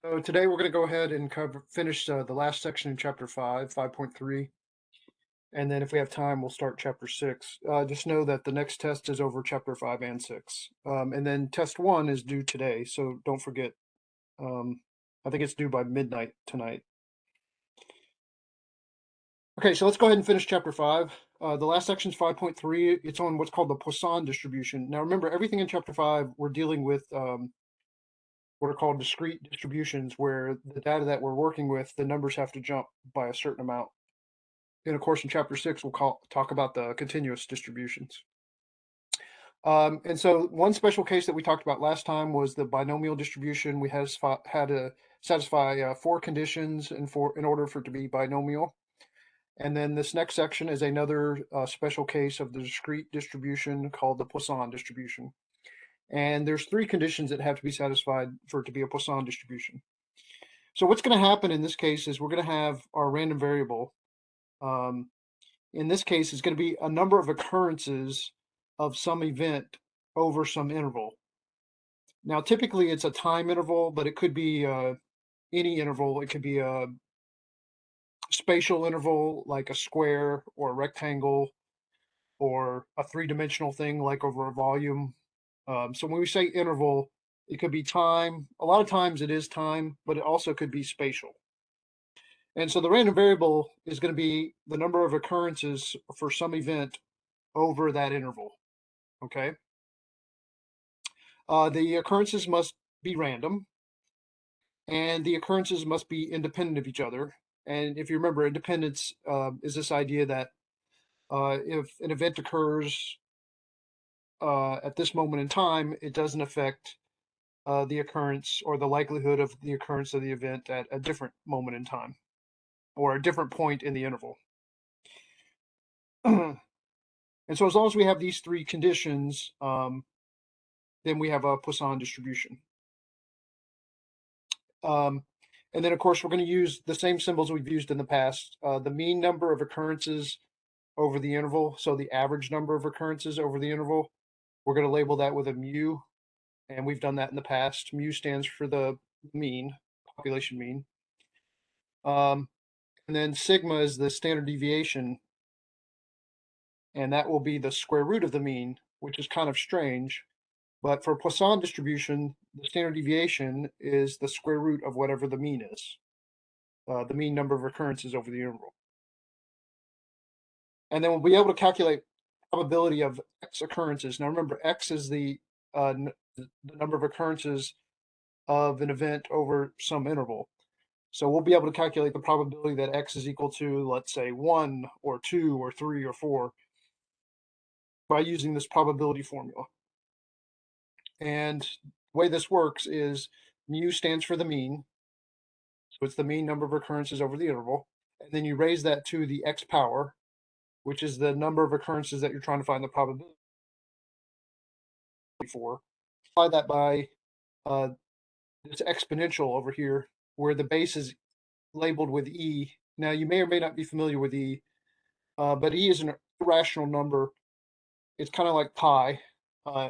So today we're going to go ahead and finish the last section in chapter 5, 5.3, and then if we have time, we'll start chapter 6. Just know that the next test is over chapter 5 and 6. And then test 1 is due today, so don't forget. Um, I think it's due by midnight tonight. Okay, so let's go ahead and finish chapter 5. The last section is 5.3. It's on what's called the Poisson distribution. Now remember, everything in chapter 5, we're dealing with what are called discrete distributions, where the data that we're working with, the numbers have to jump by a certain amount. And of course, in chapter 6, we'll talk about the continuous distributions. And so one special case that we talked about last time was the binomial distribution. We had to satisfy 4 conditions in order for it to be binomial. And then this next section is another special case of the discrete distribution called the Poisson distribution. And there's 3 conditions that have to be satisfied for it to be a Poisson distribution. So what's going to happen in this case is we're going to have our random variable. In this case, is going to be a number of occurrences of some event over some interval. Now, typically it's a time interval, but it could be any interval. It could be a spatial interval, like a square or a rectangle, or a 3-dimensional thing like over a volume. So when we say interval, it could be time. A lot of times it is time, but it also could be spatial. And so the random variable is going to be the number of occurrences for some event over that interval. Okay. The occurrences must be random, and the occurrences must be independent of each other. And if you remember, independence is this idea that if an event occurs at this moment in time, it doesn't affect the occurrence or the likelihood of the occurrence of the event at a different moment in time or a different point in the interval. And so as long as we have these 3 conditions, then we have a Poisson distribution. Um, and then, of course, we're going to use the same symbols we've used in the past. The mean number of occurrences over the interval, so the average number of occurrences over the interval, we're going to label that with a mu, and we've done that in the past. Mu stands for the mean, population mean. And then sigma is the standard deviation, and that will be the square root of the mean, which is kind of strange. But for Poisson distribution, the standard deviation is the square root of whatever the mean is, the mean number of occurrences over the interval. And then we'll be able to calculate probability of x occurrences. Now remember, x is the number of occurrences of an event over some interval. So we'll be able to calculate the probability that x is equal to, let's say, 1 or 2 or 3 or 4 by using this probability formula. And the way this works is mu stands for the mean. So it's the mean number of occurrences over the interval. And then you raise that to the x power, which is the number of occurrences that you're trying to find the probability for. Multiply that by this exponential over here, where the base is labeled with e. Now, you may or may not be familiar with e, but e is an irrational number. It's kind of like pi. Uh,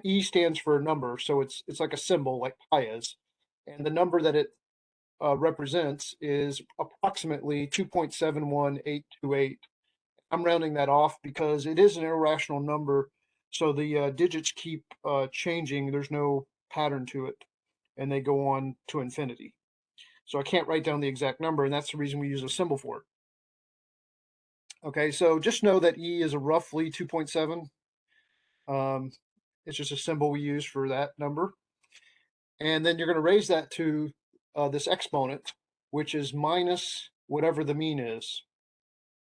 e stands for a number, so it's like a symbol, like pi is, and the number that it represents is approximately 2.71828. I'm rounding that off because it is an irrational number, so the digits keep changing. There's no pattern to it, and they go on to infinity. So I can't write down the exact number, and that's the reason we use a symbol for it. Okay, so just know that E is a roughly 2.7. Um, it's just a symbol we use for that number. And then you're going to raise that to this exponent, which is minus whatever the mean is.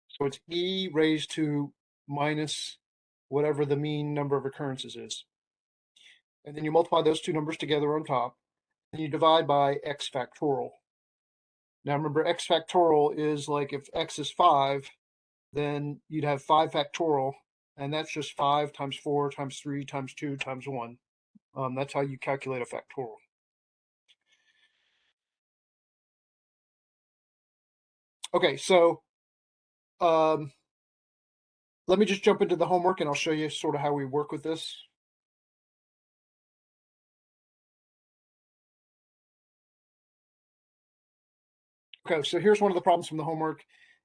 So it's E raised to minus whatever the mean number of occurrences is. And then you multiply those 2 numbers together on top, and you divide by x factorial. Now remember, x factorial is like if x is 5, then you'd have 5 factorial, and that's just 5 times 4 times 3 times 2 times 1. That's how you calculate a factorial. Okay, so um, let me just jump into the homework and I'll show you sort of how we work with this. Okay, so here's one of the problems from the homework.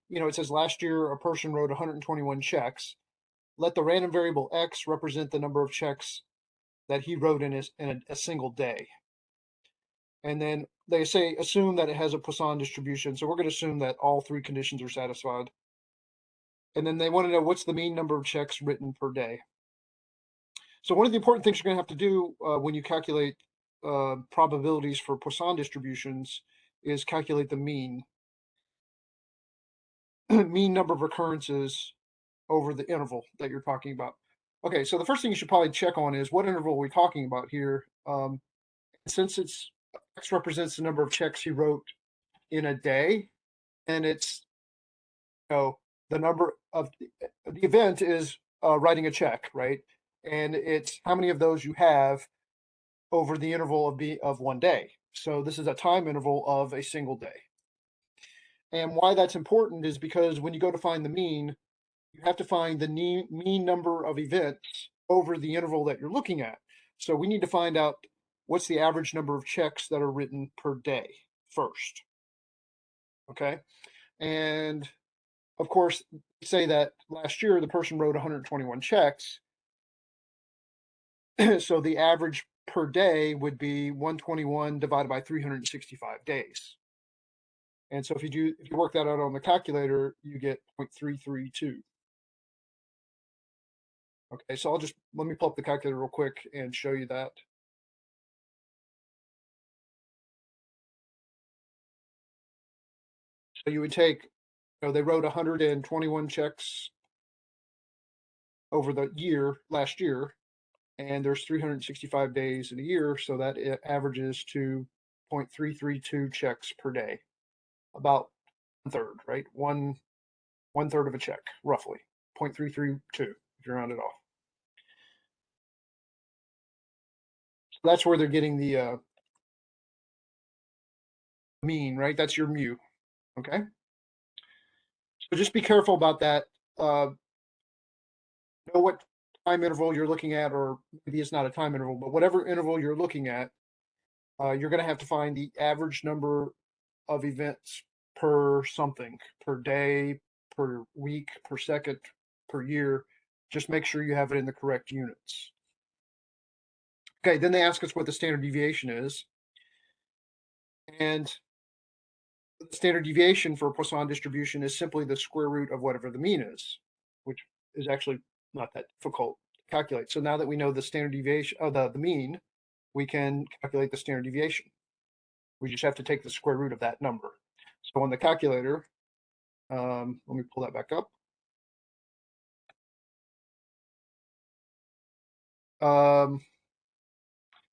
It says last year a person wrote 121 checks. Let the random variable x represent the number of checks that he wrote in a single day. And then they say assume that it has a Poisson distribution. So we're going to assume that all three conditions are satisfied. And then they want to know what's the mean number of checks written per day. So one of the important things you're going to have to do when you calculate probabilities for Poisson distributions is calculate the mean mean number of recurrences over the interval that you're talking about. Okay, so the first thing you should probably check on is what interval are we talking about here? Since it's x represents the number of checks he wrote in a day, and it's the number of the event is writing a check, right? And it's how many of those you have over the interval of 1 day. So this is a time interval of a single day. And why that's important is because when you go to find the mean, you have to find the mean number of events over the interval that you're looking at. So we need to find out what's the average number of checks that are written per day first. Okay. And of course, say that last year the person wrote 121 checks. So the average per day would be 121 divided by 365 days. And so if you work that out on the calculator, you get 0.332. Okay, so let me pull up the calculator real quick and show you that. So you would take, they wrote 121 checks over the year last year, and there's 365 days in a year, so that it averages to 0.332 checks per day, about 1/3, right? One third of a check, roughly 0.332 if you round it off. So that's where they're getting the mean, right? That's your mu. Okay. So just be careful about that. Know what time interval you're looking at, or maybe it's not a time interval, but whatever interval you're looking at, you're going to have to find the average number of events per something, per day, per week, per second, per year. Just make sure you have it in the correct units. Okay, then they ask us what the standard deviation is. And the standard deviation for a Poisson distribution is simply the square root of whatever the mean is, which is actually not that difficult to calculate. So now that we know the standard deviation of the mean, we can calculate the standard deviation. We just have to take the square root of that number. So on the calculator, let me pull that back up.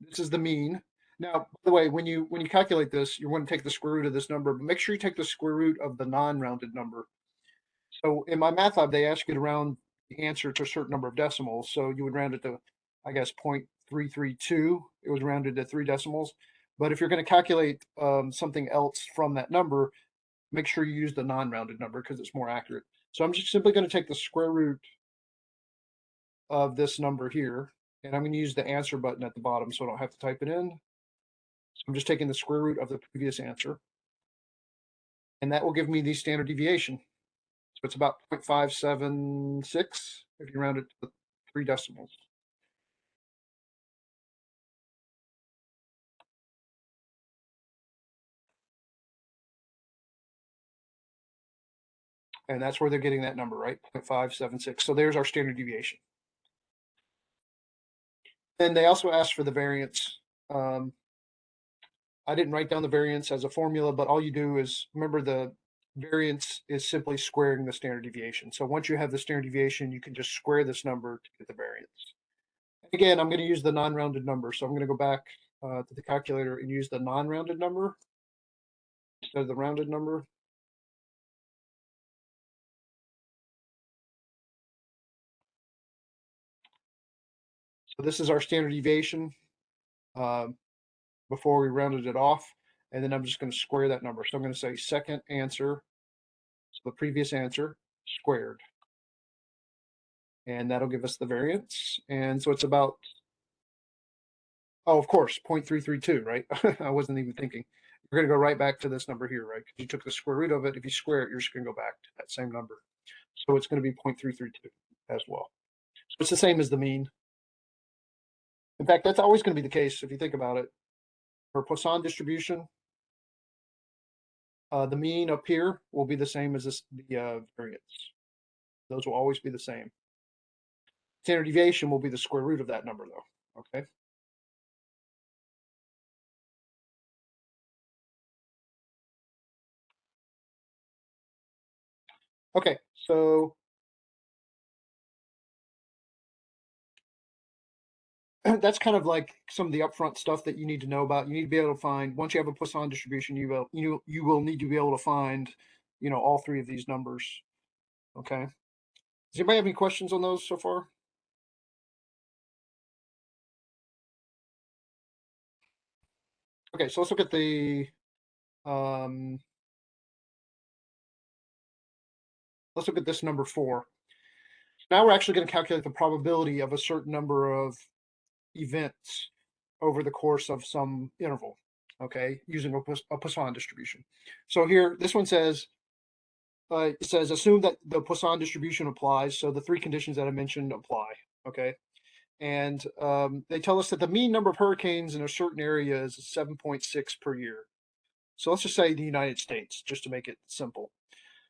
This is the mean. Now, by the way, when you calculate this, you want to take the square root of this number, but make sure you take the square root of the non-rounded number. So in MyMathLab, they ask you to round the answer to a certain number of decimals. So you would round it to, I guess, 0.332. It was rounded to 3 decimals. But if you're going to calculate something else from that number, make sure you use the non-rounded number because it's more accurate. So I'm just simply going to take the square root of this number here, and I'm going to use the answer button at the bottom so I don't have to type it in. So I'm just taking the square root of the previous answer, and that will give me the standard deviation. So it's about 0.576 if you round it to 3 decimals. And that's where they're getting that number, right? 0.576. So there's our standard deviation. Then they also asked for the variance. I didn't write down the variance as a formula, but all you do is remember the variance is simply squaring the standard deviation. So once you have the standard deviation, you can just square this number to get the variance. Again, I'm going to use the non-rounded number. So I'm going to go back to the calculator and use the non-rounded number instead of the rounded number. So this is our standard deviation before we rounded it off. And then I'm just going to square that number. So I'm going to say second answer, so the previous answer squared. And that'll give us the variance. And so it's about, oh, of course, 0.332, right? I wasn't even thinking. You're going to go right back to this number here, right? Because you took the square root of it. If you square it, you're just going to go back to that same number. So it's going to be 0.332 as well. So it's the same as the mean. In fact, that's always going to be the case if you think about it. For Poisson distribution, the mean up here will be the same as the variance. Those will always be the same. Standard deviation will be the square root of that number, though. Okay. Okay, so that's kind of like some of the upfront stuff that you need to know about. You need to be able to find, once you have a Poisson distribution, you will need to be able to find, all three of these numbers. Okay. Does anybody have any questions on those so far? Okay, so let's look at let's look at this number 4. Now we're actually going to calculate the probability of a certain number of events over the course of some interval, okay, using a Poisson distribution. So here, this one says, it says assume that the Poisson distribution applies, so the three conditions that I mentioned apply, okay? And they tell us that the mean number of hurricanes in a certain area is 7.6 per year. So let's just say the United States, just to make it simple.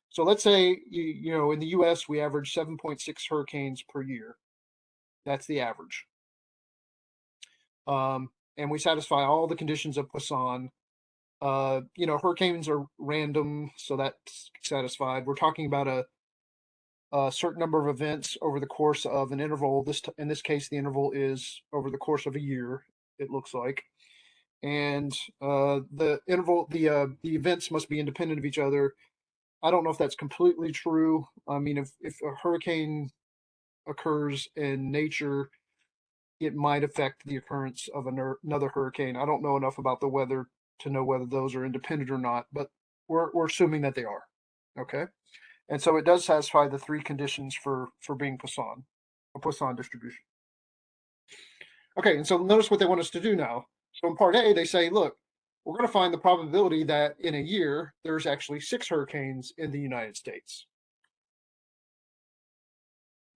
So let's say, in the US, we average 7.6 hurricanes per year. That's the average. And we satisfy all the conditions of Poisson. Hurricanes are random, so that's satisfied. We're talking about a certain number of events over the course of an interval. In this case, the interval is over the course of a year, it looks like. And the events must be independent of each other. I don't know if that's completely true. I mean, if a hurricane occurs in nature, it might affect the occurrence of another hurricane. I don't know enough about the weather to know whether those are independent or not, but we're assuming that they are. Okay, and so it does satisfy the three conditions for being Poisson, a Poisson distribution. Okay, and so notice what they want us to do now. So in part A, they say, look, we're going to find the probability that in a year there's actually 6 hurricanes in the United States.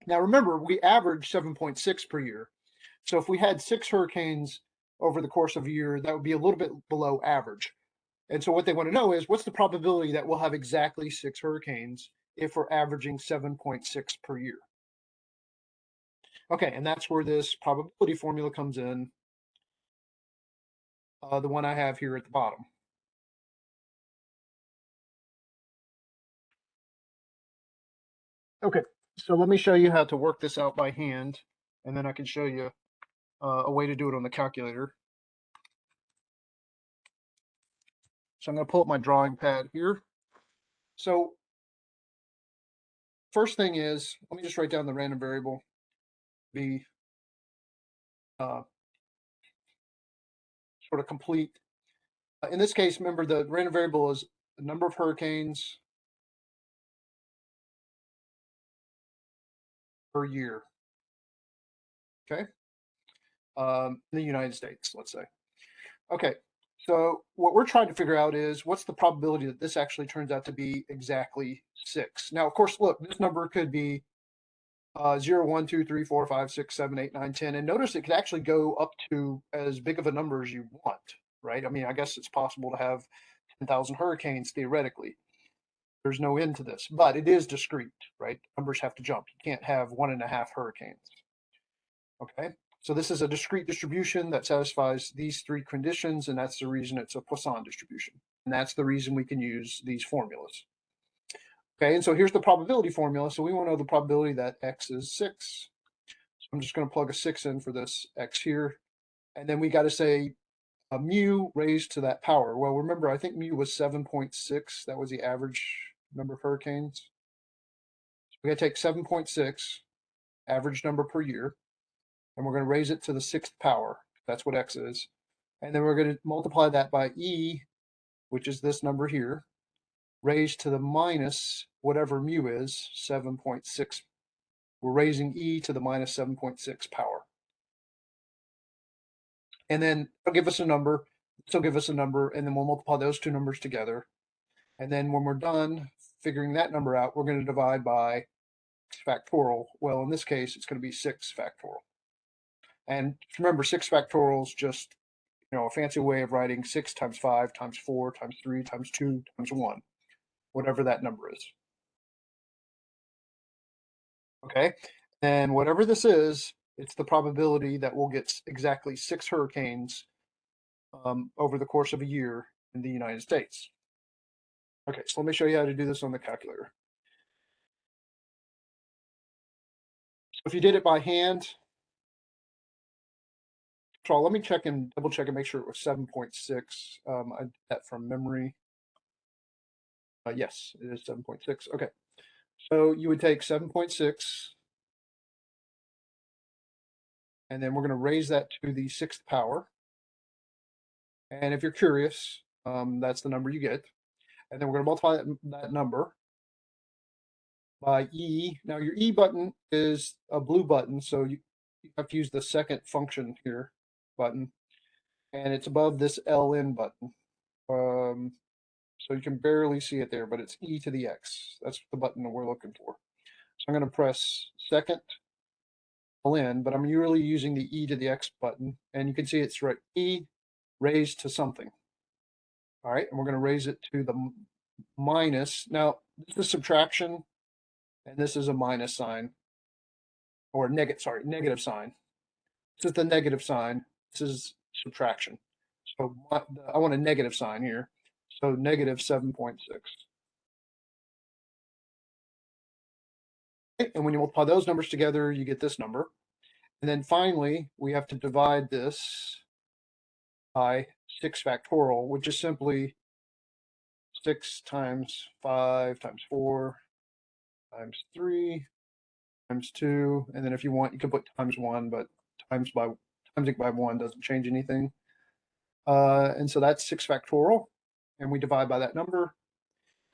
Now remember, we average 7.6 per year. So if we had 6 hurricanes over the course of a year, that would be a little bit below average. And so what they want to know is what's the probability that we'll have exactly 6 hurricanes if we're averaging 7.6 per year? Okay, and that's where this probability formula comes in, the one I have here at the bottom. Okay, so let me show you how to work this out by hand, and then I can show you a way to do it on the calculator. So I'm going to pull up my drawing pad here. So first thing is, let me just write down the random variable, be sort of complete. In this case, remember the random variable is the number of hurricanes per year. Okay, in the United States, let's say. Okay, so what we're trying to figure out is what's the probability that this actually turns out to be exactly 6. Now, of course, look, this number could be 0, 1, 2, 3, 4, 5, 6, 7, 8, 9, 10. And notice it could actually go up to as big of a number as you want, right? I mean, I guess it's possible to have 10,000 hurricanes theoretically. There's no end to this, but it is discrete, right? Numbers have to jump. You can't have 1.5 hurricanes. Okay, so this is a discrete distribution that satisfies these three conditions, and that's the reason it's a Poisson distribution. And that's the reason we can use these formulas. Okay, and so here's the probability formula. So we want to know the probability that x is 6. So I'm just going to plug a 6 in for this x here. And then we got to say mu raised to that power. Well, remember, I think mu was 7.6. That was the average number of hurricanes. So we got to take 7.6, average number per year, and we're going to raise it to the 6th power. That's what x is. And then we're going to multiply that by e, which is this number here, raised to the minus whatever mu is, 7.6. We're raising e to the minus 7.6 power. And then it'll give us a number. This will give us a number, and then we'll multiply those two numbers together. And then when we're done figuring that number out, we're going to divide by factorial. Well, in this case, it's going to be 6 factorial. And remember, 6 factorial is just, a fancy way of writing 6 times 5 times 4 times 3 times 2 times 1, whatever that number is. Okay, and whatever this is, it's the probability that we'll get exactly 6 hurricanes over the course of a year in the United States. Okay, so let me show you how to do this on the calculator. So if you did it by hand, so let me check and double check and make sure it was 7.6. I did that from memory. Yes, it is 7.6. Okay, so you would take 7.6, and then we're going to raise that to the 6th power. And if you're curious, that's the number you get. And then we're going to multiply that number by E. Now your E button is a blue button, so you have to use the second function here button, and it's above this LN button. So you can barely see it there, but it's E to the X. That's the button that we're looking for. So I'm going to press second LN, but I'm really using the E to the X button, and you can see it's right E raised to something. All right, and we're going to raise it to the minus. Now, this is subtraction, and this is a minus sign, or negative sign. This is the negative sign. This is subtraction. So I want a negative sign here. So negative 7.6. Okay, and when you multiply those numbers together, you get this number. And then finally, we have to divide this by 6 factorial, which is simply 6 times 5 times 4 times 3 times 2. And then if you want, you can put times 1, but timing by 1 doesn't change anything. And so that's 6 factorial. And we divide by that number,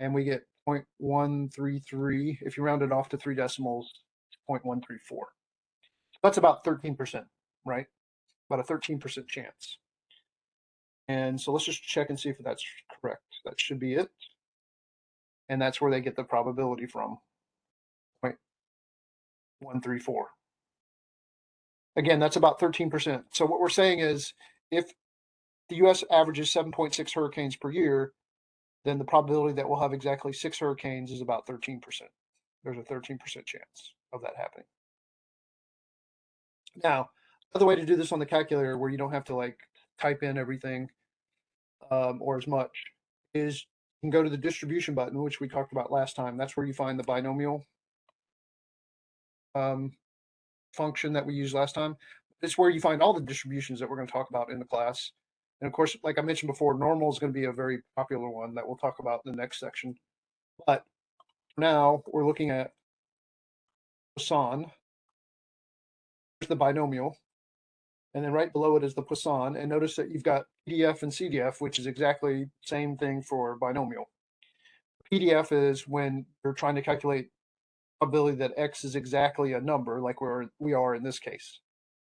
and we get 0.133. If you round it off to 3 decimals, 0.134. That's about 13%, right? About a 13% chance. And so let's just check and see if that's correct. That should be it. And that's where they get the probability from, 0.134. Again, that's about 13%. So what we're saying is if the US averages 7.6 hurricanes per year, then the probability that we'll have exactly 6 hurricanes is about 13%. There's a 13% chance of that happening. Now, another way to do this on the calculator where you don't have to like type in everything or as much is you can go to the distribution button, which we talked about last time. That's where you find the binomial function that we used last time. It's where you find all the distributions that we're going to talk about in the class. And of course, like I mentioned before, normal is going to be a very popular one that we'll talk about in the next section. But now we're looking at Poisson. Here's the binomial. And then right below it is the Poisson. And notice that you've got PDF and CDF, which is exactly the same thing for binomial. PDF is when you're trying to calculate probability that X is exactly a number, like we are in this case.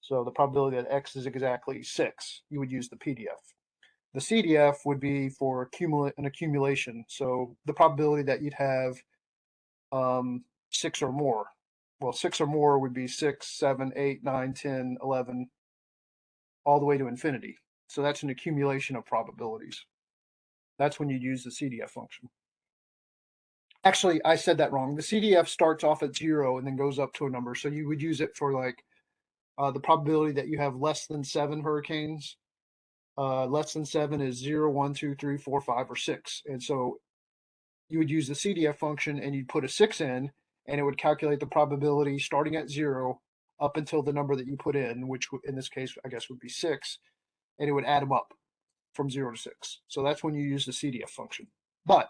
So the probability that X is exactly 6, you would use the PDF. The CDF would be for an accumulation. So the probability that you'd have 6 or more. Well, 6 or more would be 6, 7, 8, 9, 10, 11, all the way to infinity. So that's an accumulation of probabilities. That's when you use the CDF function. Actually, I said that wrong. The CDF starts off at 0 and then goes up to a number. So you would use it for like the probability that you have less than 7 hurricanes. Less than 7 is 0, 1, 2, 3, 4, 5, or 6. And so you would use the CDF function and you'd put a 6 in, and it would calculate the probability starting at 0 up until the number that you put in, which in this case, I guess, would be 6, and it would add them up from 0 to 6. So that's when you use the CDF function. But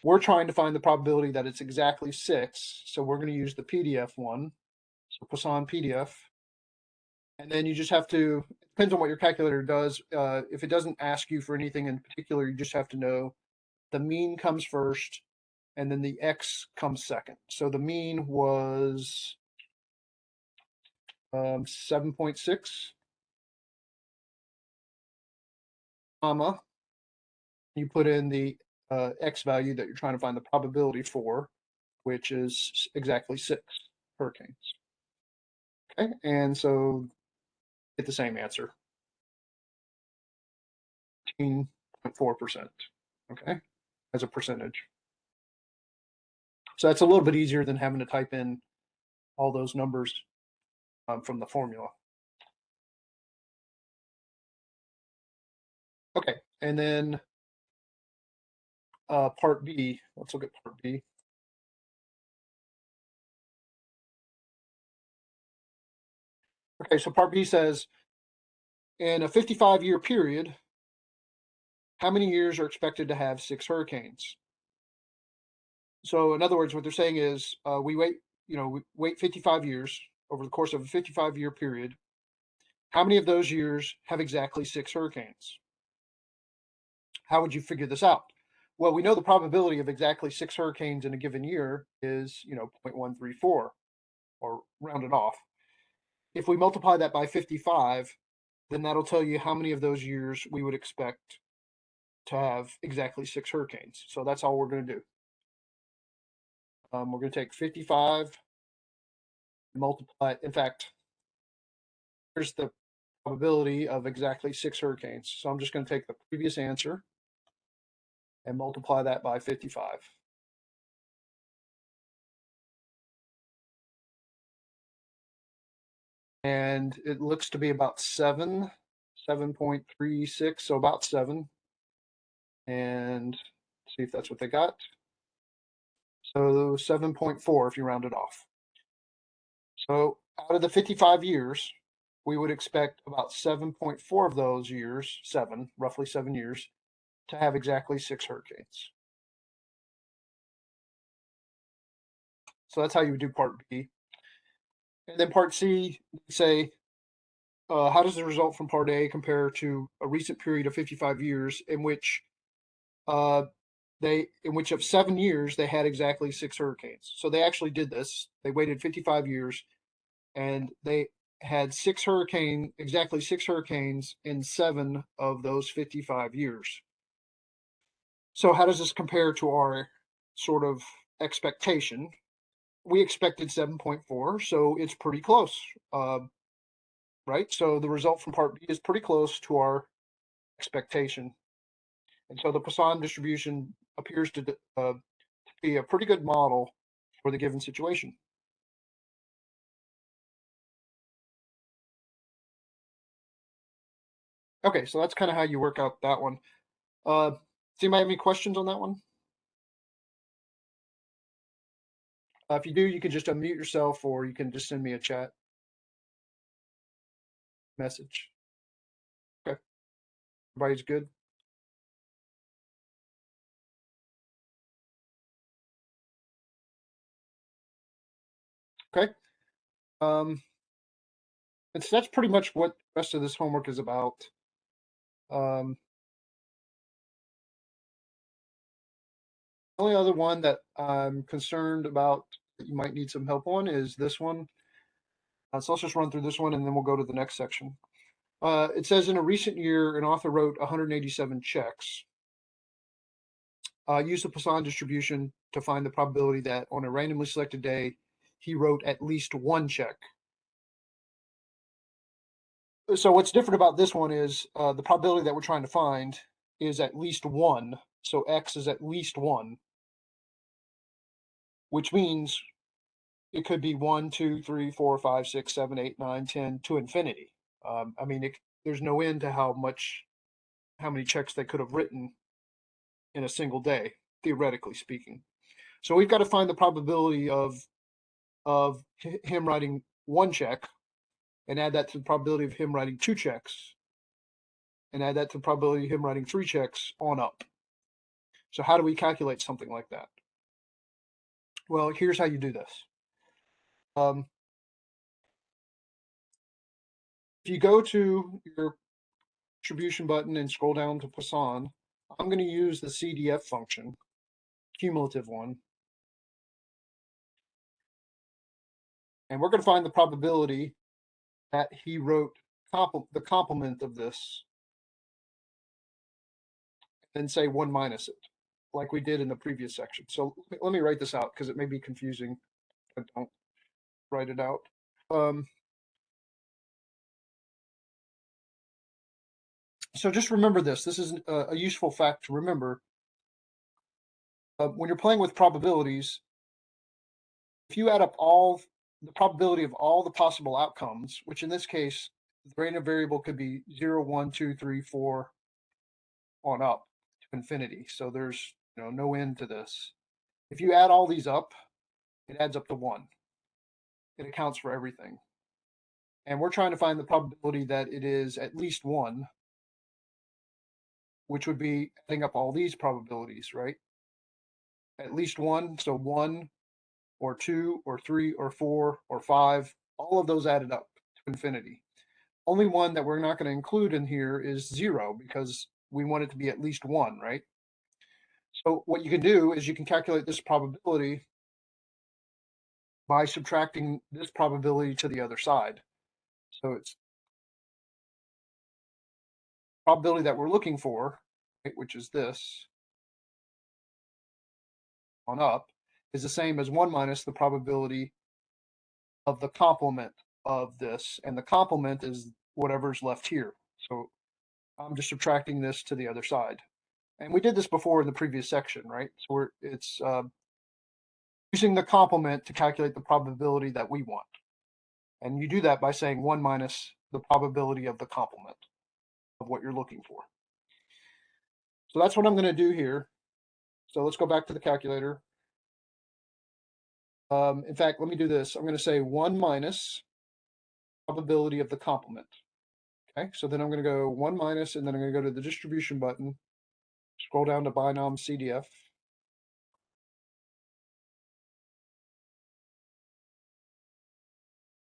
we're trying to find the probability that it's exactly 6, so we're going to use the PDF one, so Poisson PDF. And then you just have to, it depends on what your calculator does. If it doesn't ask you for anything in particular, you just have to know the mean comes first, and then the X comes second. So the mean was 7.6. comma, you put in the X value that you're trying to find the probability for, which is exactly 6 hurricanes. Okay, and so get the same answer, 15.4%, okay, as a percentage. So that's a little bit easier than having to type in all those numbers from the formula. Okay, and then part B, let's look at part B. Okay, so part B says, in a 55-year period, how many years are expected to have 6 hurricanes? So in other words, what they're saying is we wait 55 years over the course of a 55-year period. How many of those years have exactly 6 hurricanes? How would you figure this out? Well, we know the probability of exactly 6 hurricanes in a given year is, 0.134, or rounded off. If we multiply that by 55, then that'll tell you how many of those years we would expect to have exactly 6 hurricanes. So that's all we're going to do. We're going to take 55, multiply. In fact, here's the probability of exactly 6 hurricanes. So I'm just going to take the previous answer and multiply that by 55. And it looks to be about 7.36, so about 7. And see if that's what they got. So 7.4 if you round it off. So out of the 55 years, we would expect about 7.4 of those years, roughly 7 years, to have exactly 6 hurricanes. So that's how you would do part B. And then part C, say, how does the result from part A compare to a recent period of 55 years in which of 7 years they had exactly 6 hurricanes? So they actually did this. They waited 55 years and they had exactly 6 hurricanes in 7 of those 55 years. So how does this compare to our sort of expectation? We expected 7.4, so it's pretty close, right? So the result from part B is pretty close to our expectation. And so the Poisson distribution appears to be a pretty good model for the given situation. Okay, so that's kind of how you work out that one. Does anybody have any questions on that one? If you do, you can just unmute yourself, or you can just send me a chat message. Okay, everybody's good? Okay. And so that's pretty much what the rest of this homework is about. The only other one that I'm concerned about that you might need some help on is this one. So let's just run through this one and then we'll go to the next section. It says, in a recent year, an author wrote 187 checks. Use the Poisson distribution to find the probability that on a randomly selected day, he wrote at least 1 check. So what's different about this one is the probability that we're trying to find is at least 1. So X is at least 1, which means it could be 1, 2, 3, 4, 5, 6, 7, 8, 9, 10 to infinity. I mean, there's no end to how many checks they could have written in a single day, theoretically speaking. So we've got to find the probability of him writing 1 check, and add that to the probability of him writing 2 checks, and add that to the probability of him writing 3 checks on up. So how do we calculate something like that? Well, here's how you do this. If you go to your distribution button and scroll down to Poisson, I'm going to use the CDF function, cumulative one. And we're going to find the probability that he wrote the complement of this. then say 1 minus it, like we did in the previous section. So let me write this out because it may be confusing. I don't write it out. So just remember this. This is a useful fact to remember. When you're playing with probabilities, if you add up all the probability of all the possible outcomes, which in this case, the random variable could be 0, 1, 2, 3, 4 on up to infinity. So there's no end to this. If you add all these up, it adds up to 1. It accounts for everything. And we're trying to find the probability that it is at least 1, which would be adding up all these probabilities, right? At least 1, so 1 or 2 or 3 or 4 or 5, all of those added up to infinity. Only one that we're not going to include in here is 0 because we want it to be at least 1, right? So what you can do is you can calculate this probability by subtracting this probability to the other side. So it's probability that we're looking for, right, which is this on up, is the same as 1 minus the probability of the complement of this, and the complement is whatever's left here. So I'm just subtracting this to the other side. And we did this before in the previous section, right? So it's using the complement to calculate the probability that we want. And you do that by saying 1 minus the probability of the complement of what you're looking for. So that's what I'm going to do here. So let's go back to the calculator. In fact, let me do this. I'm going to say 1 minus probability of the complement. Okay, so then I'm going to go 1 minus, and then I'm going to go to the distribution button, scroll down to binom CDF.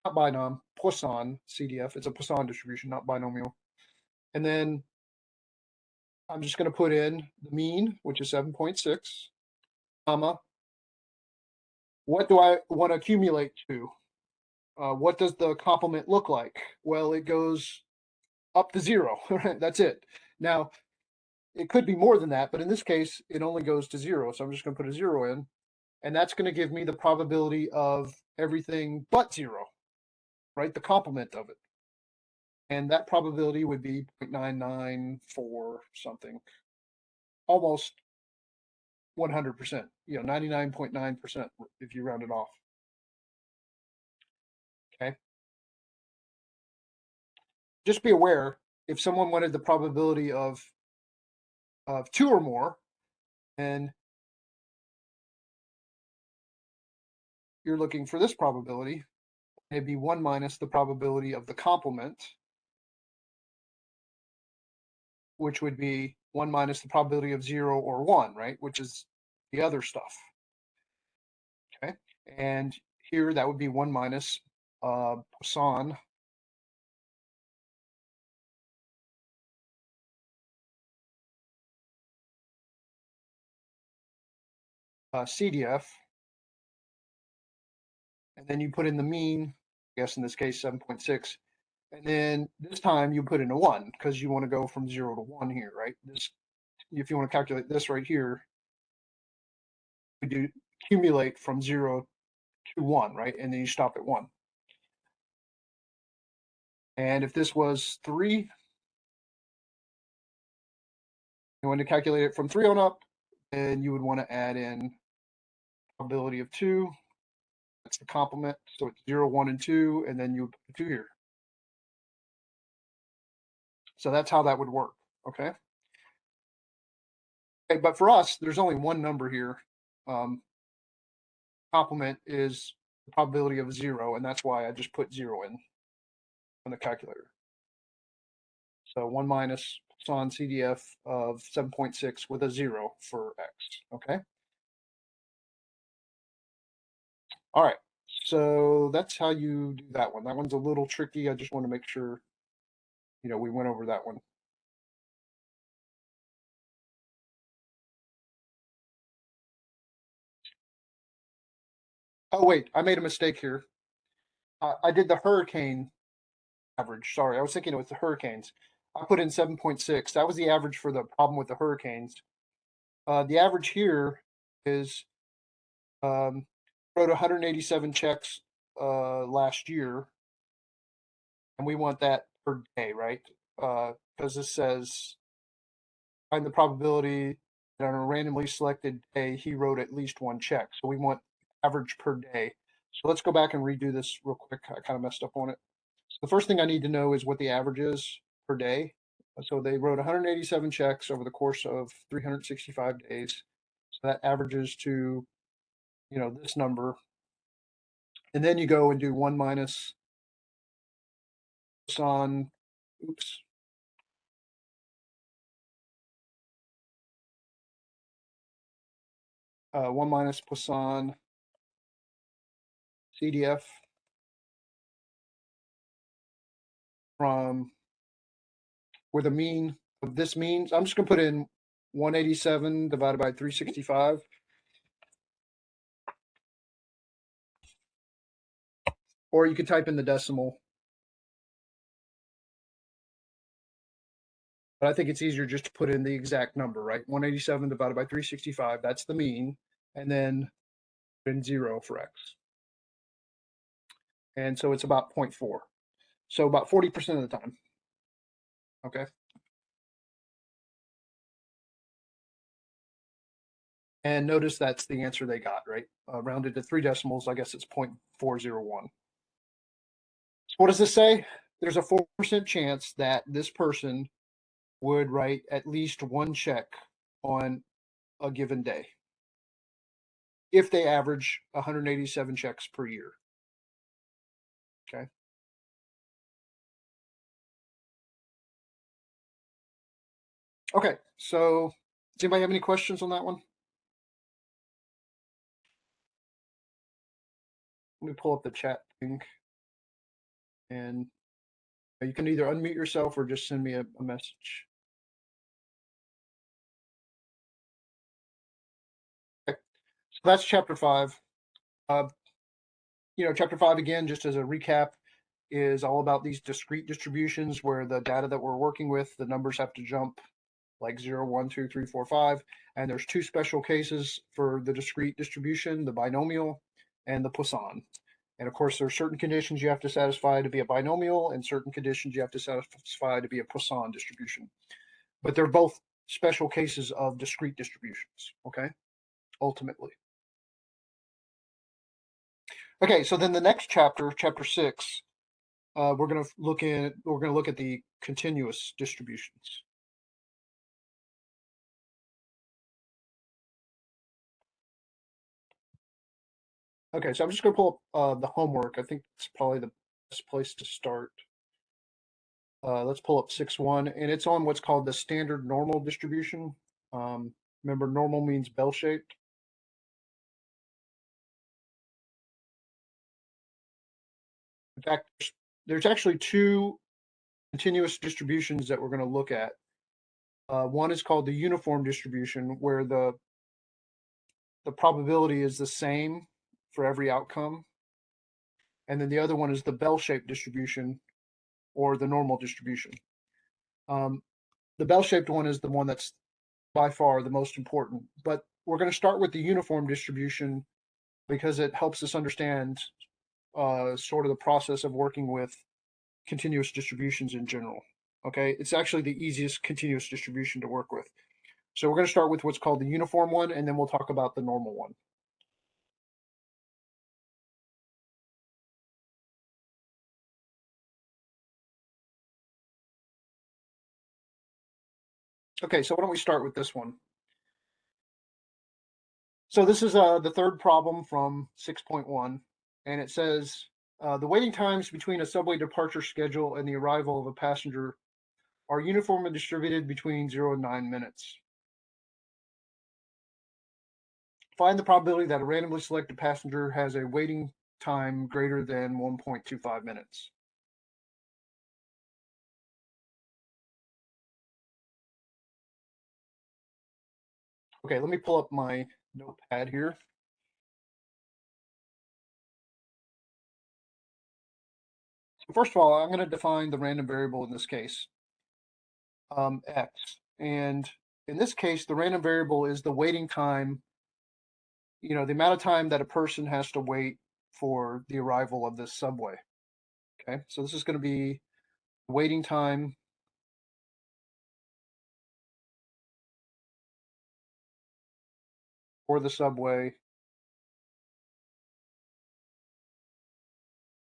Not binom, Poisson CDF. It's a Poisson distribution, not binomial. And then I'm just going to put in the mean, which is 7.6, comma. What do I want to accumulate to? What does the complement look like? Well, it goes up to 0. That's it. Now, it could be more than that, but in this case, it only goes to 0. So I'm just going to put a 0 in, and that's going to give me the probability of everything but 0, right? The complement of it. And that probability would be 0.994 something, almost 100%, 99.9% if you round it off. Okay. Just be aware, if someone wanted the probability of 2 or more, and you're looking for this probability, it'd be 1 minus the probability of the complement, which would be 1 minus the probability of 0 or 1, right? Which is the other stuff. Okay. And here that would be 1 minus Poisson CDF. And then you put in the mean, I guess in this case 7.6. And then this time you put in a 1 because you want to go from 0 to 1 here, right? This, if you want to calculate this right here, we do accumulate from 0 to 1, right? And then you stop at 1. And if this was 3, you want to calculate it from 3 on up, and you would want to add in probability of 2. That's the complement. So it's 0, 1, and 2, and then you would put 2 here. So that's how that would work, okay? Okay, but for us, there's only one number here. Complement is the probability of 0, and that's why I just put 0 in on the calculator. So 1 minus Poisson CDF of 7.6 with a 0 for x, okay? All right, so that's how you do that one. That one's a little tricky. I just want to make sure, we went over that one. Oh, wait, I made a mistake here. I did the hurricane average. Sorry, I was thinking it was the hurricanes. I put in 7.6. That was the average for the problem with the hurricanes. The average here is wrote 187 checks last year, and we want that per day, right? Because this says find the probability that on a randomly selected day he wrote at least one check. So we want average per day. So let's go back and redo this real quick. I kind of messed up on it. So the first thing I need to know is what the average is per day. So they wrote 187 checks over the course of 365 days. So that averages to, this number. And then you go and do 1 minus Poisson, oops. 1 minus Poisson CDF from where the mean of this means. I'm just going to put in 187 divided by 365. Or you could type in the decimal. But I think it's easier just to put in the exact number, right? 187 divided by 365, that's the mean. And then put in 0 for x. And so it's about 0.4. So about 40% of the time. Okay. And notice that's the answer they got, right? Rounded to 3 decimals, I guess it's 0.401. So what does this say? There's a 4% chance that this person would write at least one check on a given day if they average 187 checks per year. Okay. Okay, so does anybody have any questions on that one? Let me pull up the chat thing. And you can either unmute yourself or just send me a message. Okay. So that's chapter 5. Chapter 5, again, just as a recap, is all about these discrete distributions where the data that we're working with, the numbers have to jump like 0, 1, 2, 3, 4, 5. And there's 2 special cases for the discrete distribution, the binomial and the Poisson. And of course, there are certain conditions you have to satisfy to be a binomial and certain conditions you have to satisfy to be a Poisson distribution. But they're both special cases of discrete distributions, okay, ultimately. Okay, so then the next chapter, chapter 6, we're going to look at the continuous distributions. Okay, so I'm just going to pull up the homework. I think it's probably the best place to start. Let's pull up 6.1, and it's on what's called the standard normal distribution. Remember, normal means bell-shaped. In fact, there's actually 2 continuous distributions that we're going to look at. One is called the uniform distribution, where the probability is the same for every outcome. And then the other one is the bell-shaped distribution, or the normal distribution. The bell-shaped one is the one that's by far the most important. But we're going to start with the uniform distribution because it helps us understand sort of the process of working with continuous distributions in general. Okay, it's actually the easiest continuous distribution to work with. So we're going to start with what's called the uniform one, and then we'll talk about the normal one. Okay, so why don't we start with this one? So this is the third problem from 6.1, and it says the waiting times between a subway departure schedule and the arrival of a passenger are uniformly distributed between 0 and 9 minutes. Find the probability that a randomly selected passenger has a waiting time greater than 1.25 minutes. Okay, let me pull up my notepad here. First of all, I'm going to define the random variable in this case. X. And in this case, the random variable is the waiting time, the amount of time that a person has to wait for the arrival of this subway. Okay, so this is going to be waiting time for the subway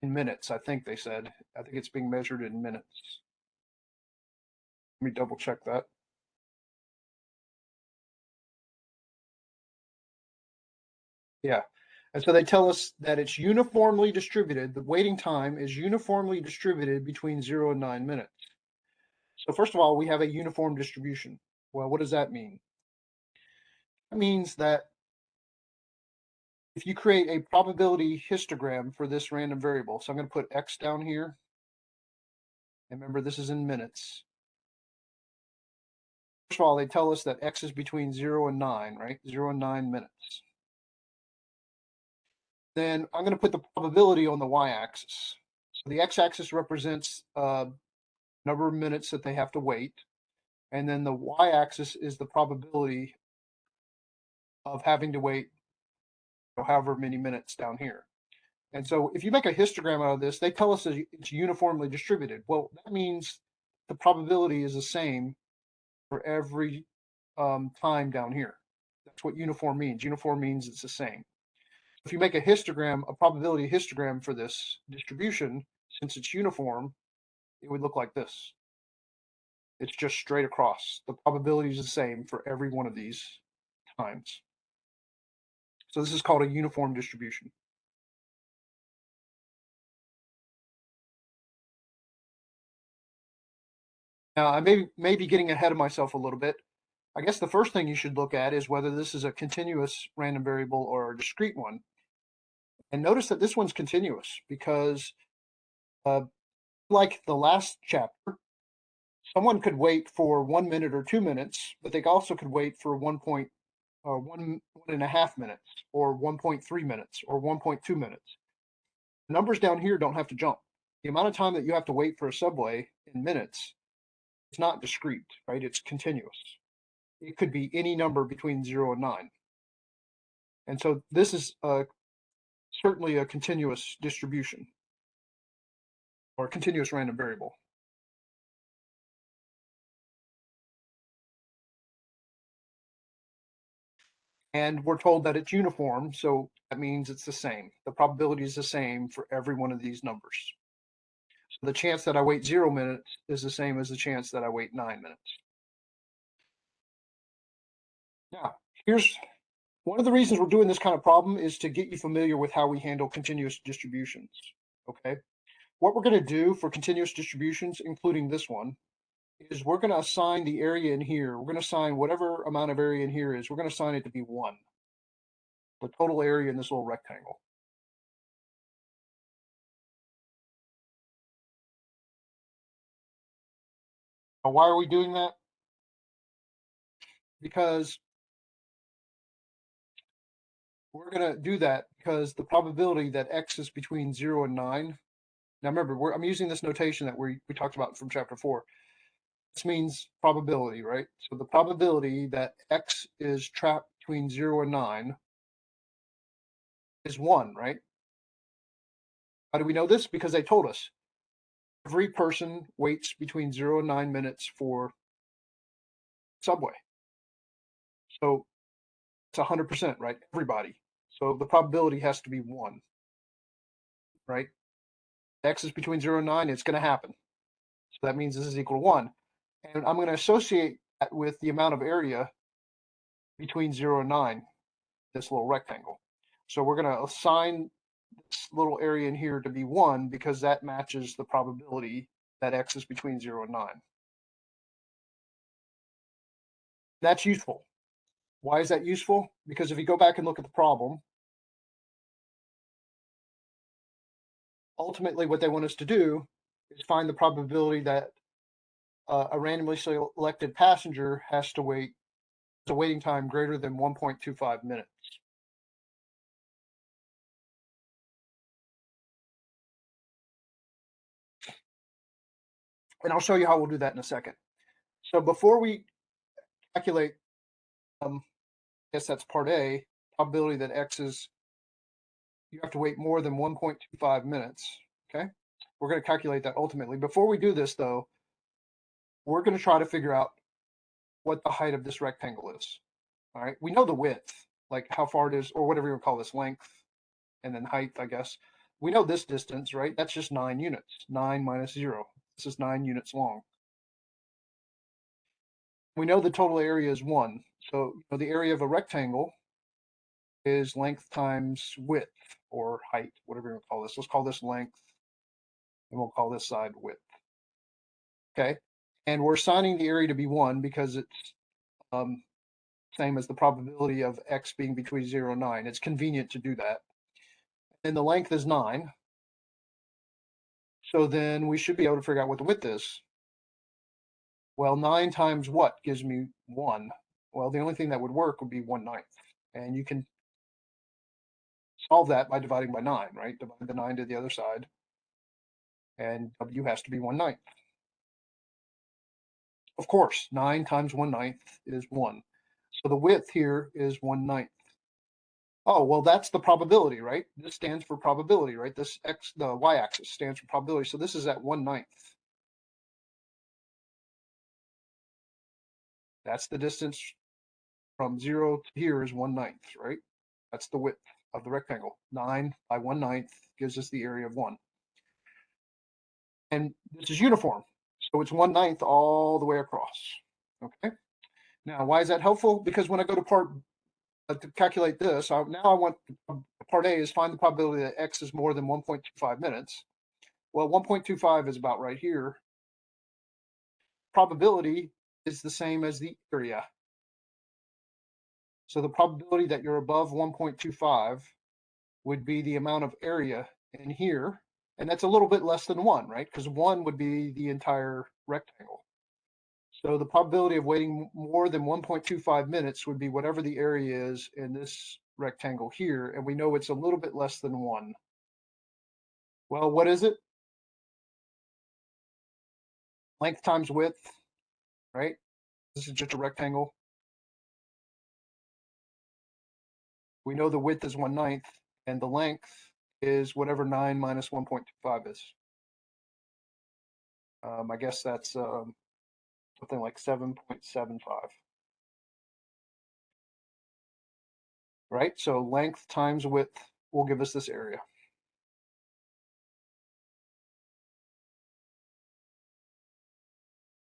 in minutes, I think they said. I think it's being measured in minutes. Let me double check that. Yeah. And so they tell us that it's uniformly distributed. The waiting time is uniformly distributed between 0 and 9 minutes. So first of all, we have a uniform distribution. Well, what does that mean? That means that if you create a probability histogram for this random variable, so I'm going to put X down here. And remember, this is in minutes. First of all, they tell us that X is between 0 and 9, right? 0 and 9 minutes. Then I'm going to put the probability on the y-axis. So the x-axis represents number of minutes that they have to wait. And then the y-axis is the probability of having to wait however many minutes down here. And so if you make a histogram out of this, they tell us that it's uniformly distributed. Well, that means the probability is the same for every time down here. That's what uniform means. Uniform means it's the same. If you make a histogram, a probability histogram for this distribution, since it's uniform, it would look like this. It's just straight across. The probability is the same for every one of these times. So this is called a uniform distribution. Now, I may be getting ahead of myself a little bit. I guess the first thing you should look at is whether this is a continuous random variable or a discrete one. And notice that this one's continuous because, like the last chapter, someone could wait for 1 minute or 2 minutes, but they also could wait for 1.5 minutes or 1.3 minutes or 1.2 minutes. The numbers down here don't have to jump. The amount of time that you have to wait for a subway in minutes is not discrete, right? It's continuous. It could be any number between 0 and 9. And so this is certainly a continuous distribution or a continuous random variable. And we're told that it's uniform, so that means it's the same. The probability is the same for every one of these numbers. So the chance that I wait 0 minutes is the same as the chance that I wait 9 minutes. Now, here's one of the reasons we're doing this kind of problem is to get you familiar with how we handle continuous distributions, okay? What we're going to do for continuous distributions, including this one, is we're going to assign the area in here. We're going to assign whatever amount of area in here is, we're going to assign it to be 1, the total area in this little rectangle. Now, why are we doing that? Because we're going to do that because the probability that X is between 0 and 9. Now remember, I'm using this notation that we talked about from chapter 4. This means probability, right? So the probability that X is trapped between 0 and 9 is 1, right? How do we know this? Because they told us. Every person waits between 0 and 9 minutes for subway. So it's 100%, right? Everybody. So the probability has to be 1, right? X is between 0 and 9, it's going to happen. So that means this is equal to 1. And I'm going to associate that with the amount of area between 0 and 9, this little rectangle. So we're going to assign this little area in here to be 1 because that matches the probability that X is between 0 and 9. That's useful. Why is that useful? Because if you go back and look at the problem, ultimately what they want us to do is find the probability that a randomly selected passenger has to wait a waiting time greater than 1.25 minutes. And I'll show you how we'll do that in a second. So before we calculate, I guess that's part A, probability that X is, you have to wait more than 1.25 minutes. Okay. We're going to calculate that ultimately. Before we do this, though, we're going to try to figure out what the height of this rectangle is. All right. We know the width, like how far it is, or whatever you call this, length, and then height, I guess. We know this distance, right? That's just 9 units. 9 minus 0. This is 9 units long. We know the total area is 1. So the area of a rectangle is length times width or height, whatever you want to call this. Let's call this length, and we'll call this side width. Okay. And we're assigning the area to be 1 because it's same as the probability of X being between 0 and 9. It's convenient to do that. And the length is 9. So then we should be able to figure out what the width is. Well, 9 times what gives me 1? Well, the only thing that would work would be 1/9. And you can solve that by dividing by 9, right? Divide the 9 to the other side. And W has to be 1/9. Of course, 9 times 1/9 is 1. So the width here is 1/9. Oh, well, that's the probability, right? This stands for probability, right? This X, the Y-axis stands for probability. So this is at 1/9. That's the distance from 0 to here is 1/9, right? That's the width of the rectangle. 9 by 1/9 gives us the area of 1. And this is uniform. So it's 1/9 all the way across. Okay. Now, why is that helpful? Because when I go to calculate this, now I want part A is find the probability that X is more than 1.25 minutes. Well, 1.25 is about right here. Probability is the same as the area. So the probability that you're above 1.25 would be the amount of area in here. And that's a little bit less than 1, right? Because 1 would be the entire rectangle. So the probability of waiting more than 1.25 minutes would be whatever the area is in this rectangle here. And we know it's a little bit less than 1. Well, what is it? Length times width, right? This is just a rectangle. We know the width is 1/9, and the length is whatever 9 minus 1.25 is. I guess that's something like 7.75. Right? So length times width will give us this area.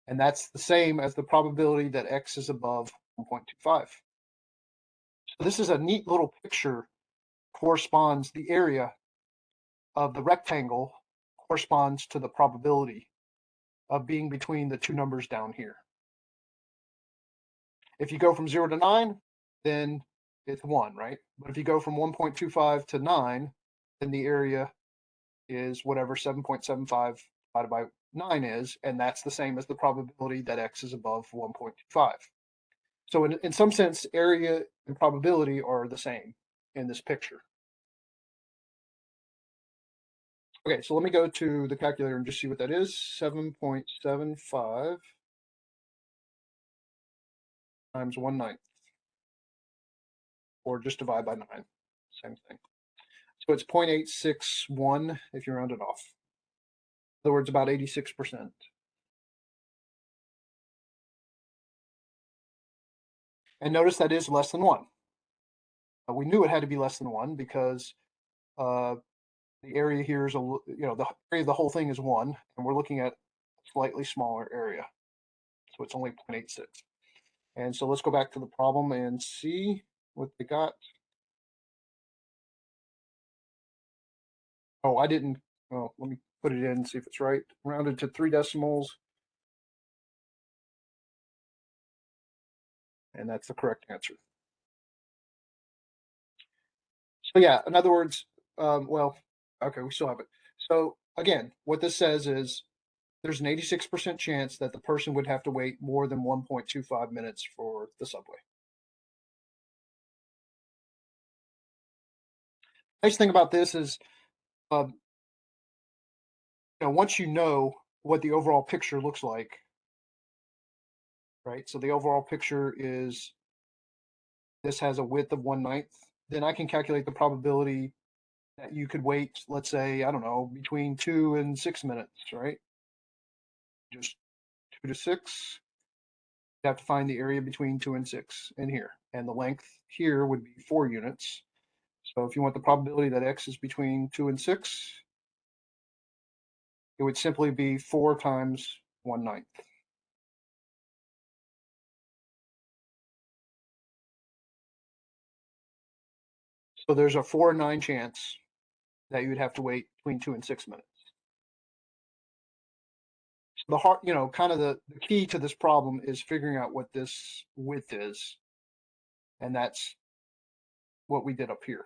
And that's the same as the probability that X is above 1.25. So this is a neat little picture, corresponds the area of the rectangle corresponds to the probability of being between the two numbers down here. If you go from 0 to 9, then it's 1, right? But if you go from 1.25 to 9, then the area is whatever 7.75 divided by 9 is, and that's the same as the probability that X is above 1.25. So in some sense, area and probability are the same in this picture. Okay, so let me go to the calculator and just see what that is. 7.75 times 1/9, or just divide by 9, same thing. So it's 0.861 if you round it off. In other words, about 86%. And notice that is less than 1. We knew it had to be less than 1 because the area here is, the area of the whole thing is 1, and we're looking at a slightly smaller area. So it's only 0.86. And so let's go back to the problem and see what they got. Oh, I didn't. Oh, let me put it in and see if it's right. Rounded to 3 decimals. And that's the correct answer. So yeah, in other words, well, okay, we still have it. So again, what this says is there's an 86% chance that the person would have to wait more than 1.25 minutes for the subway. Nice thing about this is, once you know what the overall picture looks like, right? So the overall picture is this has a width of 1/9. Then I can calculate the probability that you could wait, let's say, I don't know, between 2 and 6 minutes, right? Just 2 to 6. You have to find the area between 2 and 6 in here. And the length here would be 4 units. So if you want the probability that x is between 2 and 6, it would simply be 4 times 1/9. So there's a 4 in 9 chance that you would have to wait between 2 and 6 minutes. So the heart, kind of the key to this problem is figuring out what this width is. And that's what we did up here.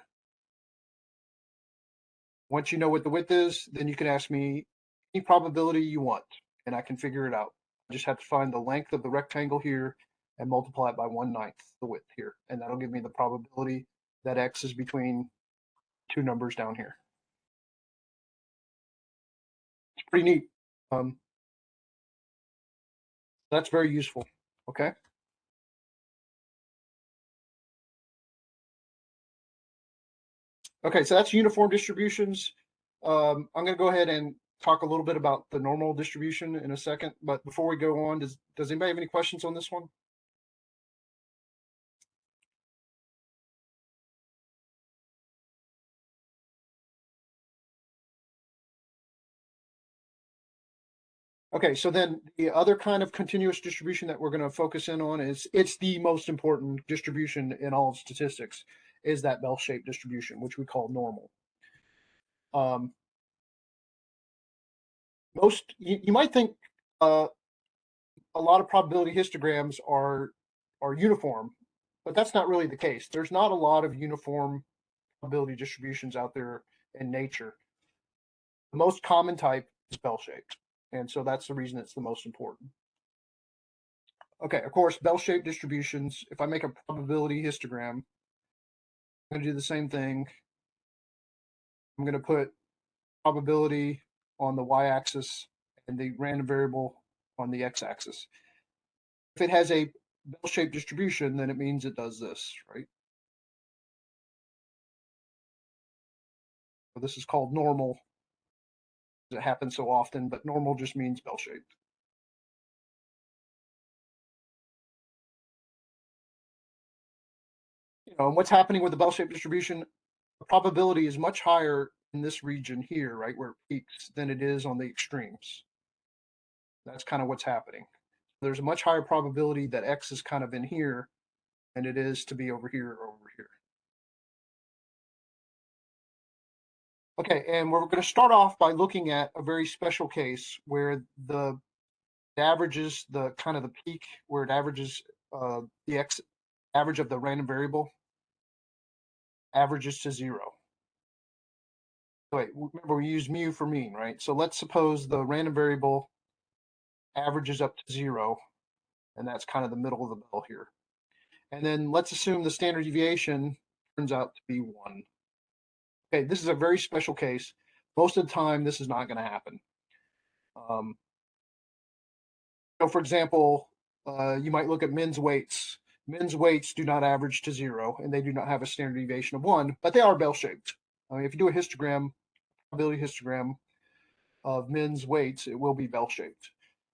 Once you know what the width is, then you can ask me any probability you want, and I can figure it out. I just have to find the length of the rectangle here and multiply it by 1/9 the width here, and that'll give me the probability that x is between two numbers down here. It's pretty neat. That's very useful. Okay. Okay, so that's uniform distributions. I'm going to go ahead and talk a little bit about the normal distribution in a second, but before we go on, does anybody have any questions on this one? Okay, so then the other kind of continuous distribution that we're going to focus in on is it's the most important distribution in all of statistics is that bell-shaped distribution, which we call normal. You might think a lot of probability histograms are uniform, but that's not really the case. There's not a lot of uniform probability distributions out there in nature. The most common type is bell-shaped, and so that's the reason it's the most important. Okay, of course, bell-shaped distributions, if I make a probability histogram, I'm going to do the same thing. I'm going to put probability on the y-axis and the random variable on the x-axis. If it has a bell-shaped distribution, then it means it does this, right? So this is called normal. It happens so often, but normal just means bell-shaped. And what's happening with the bell-shaped distribution? The probability is much higher in this region here, right, where it peaks, than it is on the extremes. That's kind of what's happening. There's a much higher probability that x is kind of in here than it is to be over here or over here. Okay, and we're going to start off by looking at a very special case where the averages, the kind of the peak where it averages the x average of the random variable averages to 0. Wait, remember we use mu for mean, right? So let's suppose the random variable averages up to 0, and that's kind of the middle of the bell here. And then let's assume the standard deviation turns out to be 1. Okay, this is a very special case. Most of the time, this is not going to happen. For example, you might look at men's weights. Men's weights do not average to 0, and they do not have a standard deviation of 1, but they are bell-shaped. If you do a histogram, probability histogram of men's weights, it will be bell-shaped,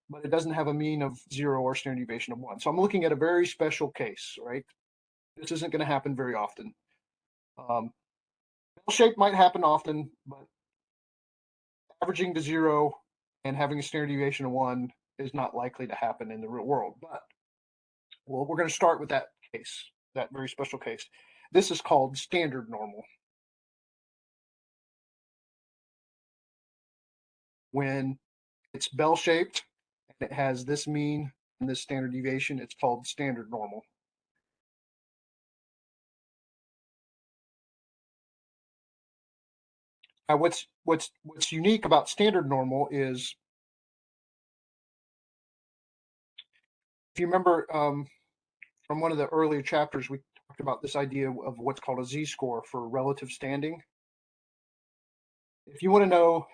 but it doesn't have a mean of 0 or standard deviation of 1. So I'm looking at a very special case, right? This isn't going to happen very often. Bell-shaped might happen often, but averaging to 0 and having a standard deviation of 1 is not likely to happen in the real world. But well, we're going to start with that case, that very special case. This is called standard normal. When it's bell-shaped and it has this mean and this standard deviation, it's called standard normal. Now, what's unique about standard normal is, if you remember from one of the earlier chapters, we talked about this idea of what's called a z-score for relative standing. If you want to know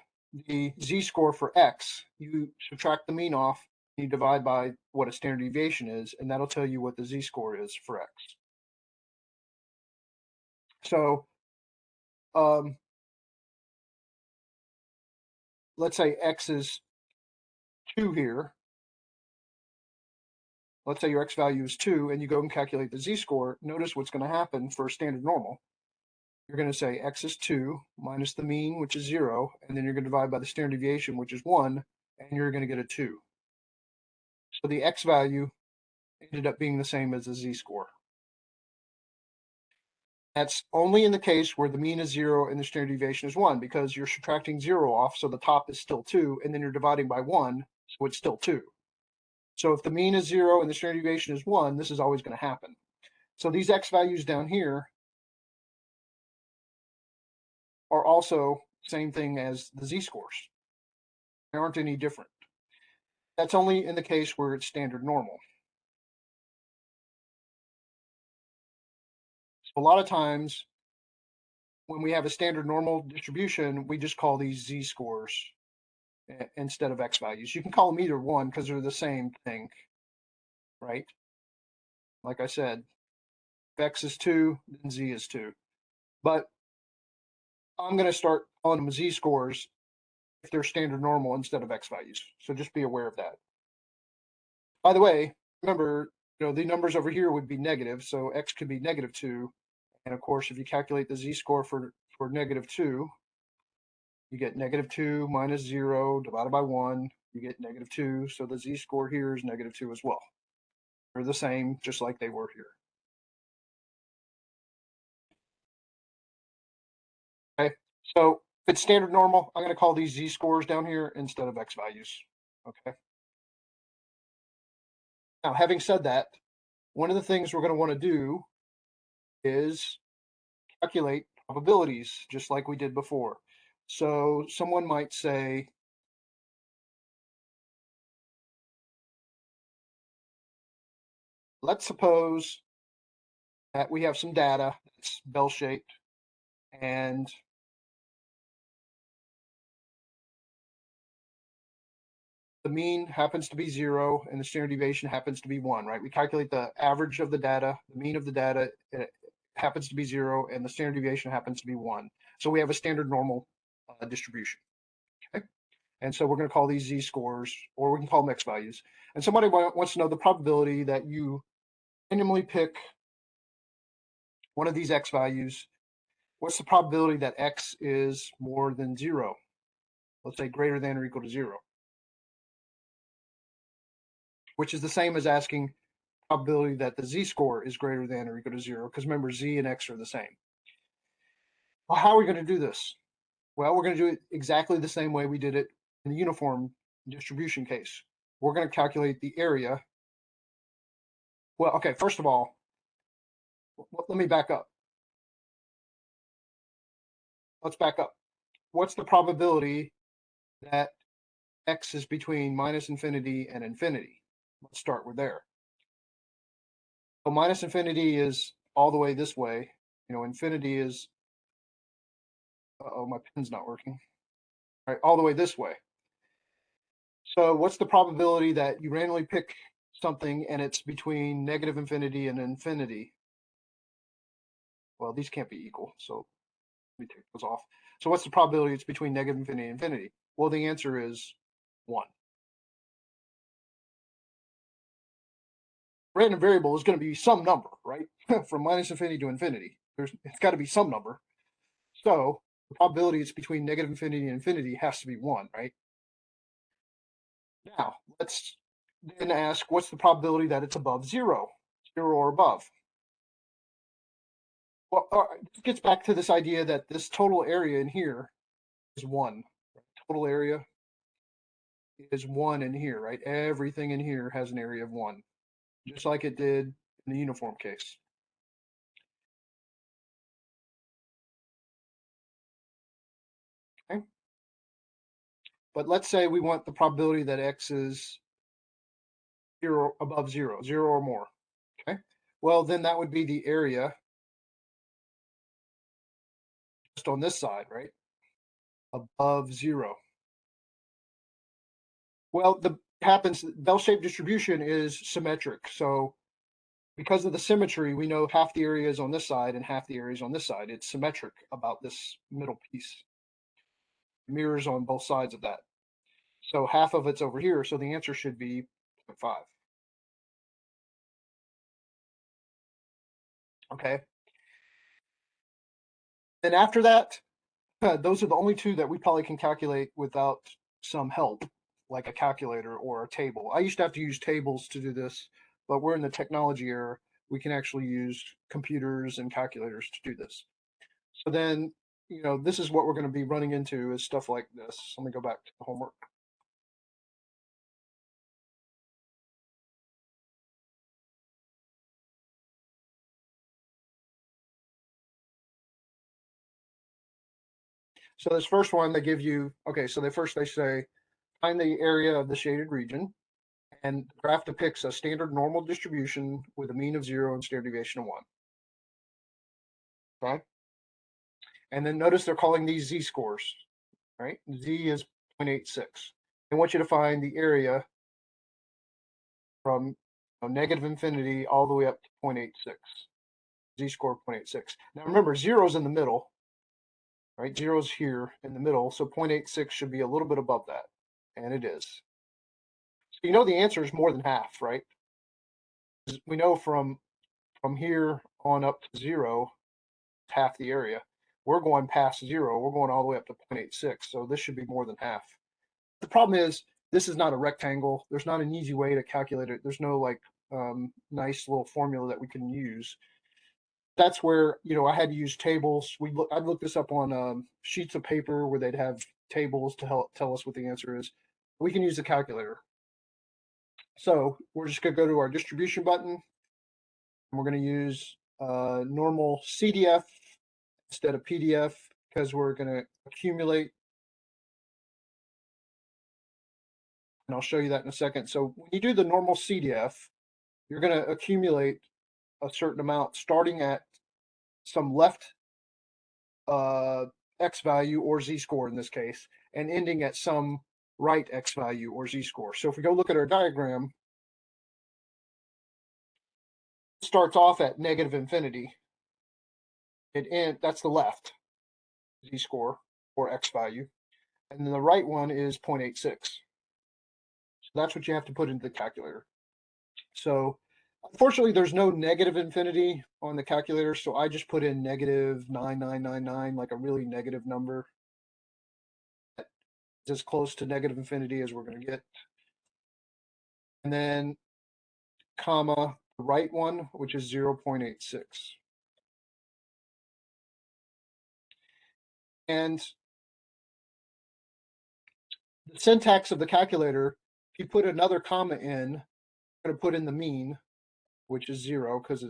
the z-score for x, you subtract the mean off You divide by what a standard deviation is, and that'll tell you what the z-score is for x. So let's say x is 2 here. Let's say your x value is 2, and you go and calculate the z-score. Notice what's going to happen for standard normal. You're going to say x is 2 minus the mean, which is 0, and then you're going to divide by the standard deviation, which is 1, and you're going to get a 2. So the x value ended up being the same as the z-score. That's only in the case where the mean is 0 and the standard deviation is 1, because you're subtracting 0 off, so the top is still 2, and then you're dividing by 1, so it's still 2. So if the mean is 0 and the standard deviation is 1, this is always going to happen. So these x values down here are also same thing as the z-scores. They aren't any different. That's only in the case where it's standard normal. So a lot of times when we have a standard normal distribution, we just call these z-scores instead of x values. You can call them either one because they're the same thing, right? Like I said, if x is 2, then z is 2. But I'm going to start calling them z-scores if they're standard normal instead of x values. So just be aware of that. By the way, remember, the numbers over here would be negative, so x could be -2. And of course, if you calculate the z-score for -2, you get -2 minus 0 divided by 1, you get -2. So the z-score here is -2 as well. They're the same, just like they were here. Okay, so if it's standard normal, I'm going to call these z-scores down here instead of x values. Okay. Now, having said that, one of the things we're going to want to do is calculate probabilities, just like we did before. So someone might say, let's suppose that we have some data that's bell-shaped, and the mean happens to be 0 and the standard deviation happens to be 1, right? We calculate the average of the data, the mean of the data, it happens to be 0, and the standard deviation happens to be 1. So we have a standard normal distribution. Okay? And so we're going to call these z-scores, or we can call them x values. And somebody wants to know the probability that you randomly pick one of these x values. What's the probability that x is more than 0? Let's say greater than or equal to 0. Which is the same as asking probability that the z-score is greater than or equal to 0, because remember, z and x are the same. Well, how are we going to do this? Well, we're going to do it exactly the same way we did it in the uniform distribution case. We're going to calculate the area. Well, okay, first of all, let me back up. Let's back up. What's the probability that x is between minus infinity and infinity? Let's start with there. So minus infinity is all the way this way. Infinity is, my pen's not working. All right, all the way this way. So what's the probability that you randomly pick something and it's between negative infinity and infinity? Well, these can't be equal, so let me take those off. So what's the probability it's between negative infinity and infinity? Well, the answer is 1. Random variable is going to be some number, right? From minus infinity to infinity. It's got to be some number. So the probability it's between negative infinity and infinity has to be 1, right? Now, let's then ask, what's the probability that it's above 0? 0 or above? Well, this gets back to this idea that this total area in here is 1. Total area is 1 in here, right? Everything in here has an area of 1, just like it did in the uniform case. Okay. But let's say we want the probability that x is 0 above 0, 0 or more. Okay. Well, then that would be the area just on this side, right? Above 0. Well, happens, bell-shaped distribution is symmetric. So because of the symmetry, we know half the area is on this side and half the area is on this side. It's symmetric about this middle piece. Mirrors on both sides of that. So half of it's over here. So the answer should be 0.5. Okay. And after that, those are the only two that we probably can calculate without some help, like a calculator or a table. I used to have to use tables to do this, but we're in the technology era. We can actually use computers and calculators to do this. So then, this is what we're going to be running into is stuff like this. Let me go back to the homework. So this first one, they give you, okay, so they say, find the area of the shaded region. And the graph depicts a standard normal distribution with a mean of 0 and standard deviation of 1. Okay. And then notice they're calling these z-scores, right? Z is 0.86. I want you to find the area from negative infinity all the way up to 0.86. Z-score 0.86. Now remember, 0 is in the middle, right? 0 is here in the middle, so 0.86 should be a little bit above that, and it is. So the answer is more than half, right? We know from here on up to 0, half the area. We're going past 0. We're going all the way up to 0.86. So this should be more than half. The problem is this is not a rectangle. There's not an easy way to calculate it. There's no nice little formula that we can use. That's where I had to use tables. I'd look this up on sheets of paper where they'd have tables to help tell us what the answer is. We can use the calculator. So we're just going to go to our distribution button. And we're going to use normal CDF instead of PDF because we're going to accumulate. And I'll show you that in a second. So when you do the normal CDF, you're going to accumulate a certain amount starting at some left X value or Z score in this case, and ending at some right X value or Z score. So if we go look at our diagram, it starts off at negative infinity. That's the left Z score or X value. And then the right one is 0.86. So that's what you have to put into the calculator. So unfortunately, there's no negative infinity on the calculator, so I just put in negative 9999, like a really negative number. It's as close to negative infinity as we're going to get. And then comma, the right one, which is 0.86. And the syntax of the calculator, if you put another comma in, you're going to put in the mean, which is 0 because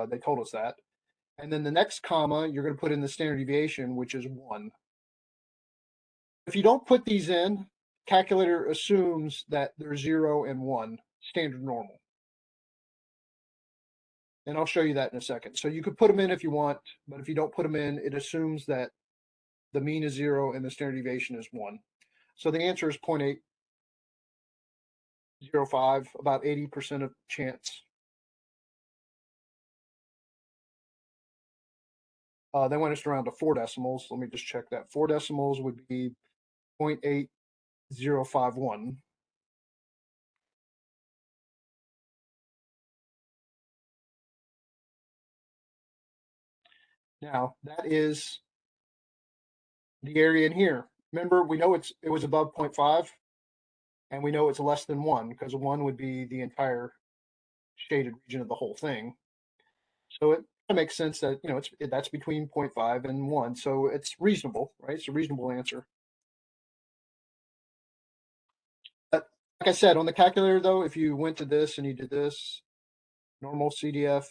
they told us that. And then the next comma, you're going to put in the standard deviation, which is 1. If you don't put these in, calculator assumes that they're 0 and 1, standard normal. And I'll show you that in a second. So you could put them in if you want, but if you don't put them in, it assumes that the mean is 0 and the standard deviation is 1. So the answer is 0.805, about 80% of chance. They went us around to 4 decimals. Let me just check that. 4 decimals would be 0.8051. Now, that is the area in here. Remember, we know it was above 0.5, and we know it's less than 1 because 1 would be the entire shaded region of the whole thing. So it makes sense that that's between 0.5 and 1. So it's reasonable, right? It's a reasonable answer. But like I said, on the calculator though, if you went to this and you did this normal CDF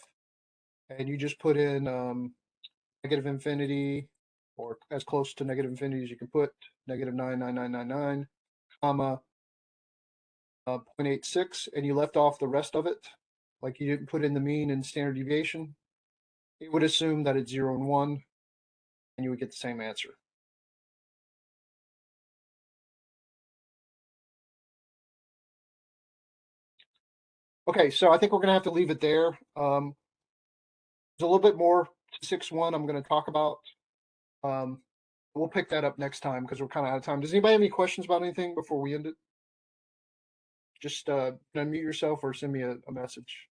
and you just put in negative infinity or as close to negative infinity as you can put, negative 99999, comma 0.86, and you left off the rest of it, like you didn't put in the mean and standard deviation, it would assume that it's 0 and 1, and you would get the same answer. Okay, so I think we're gonna have to leave it there. There's a little bit more to 6.1 I'm gonna talk about. Um, we'll pick that up next time because we're kind of out of time. Does anybody have any questions about anything before we end it? Just unmute yourself or send me a message.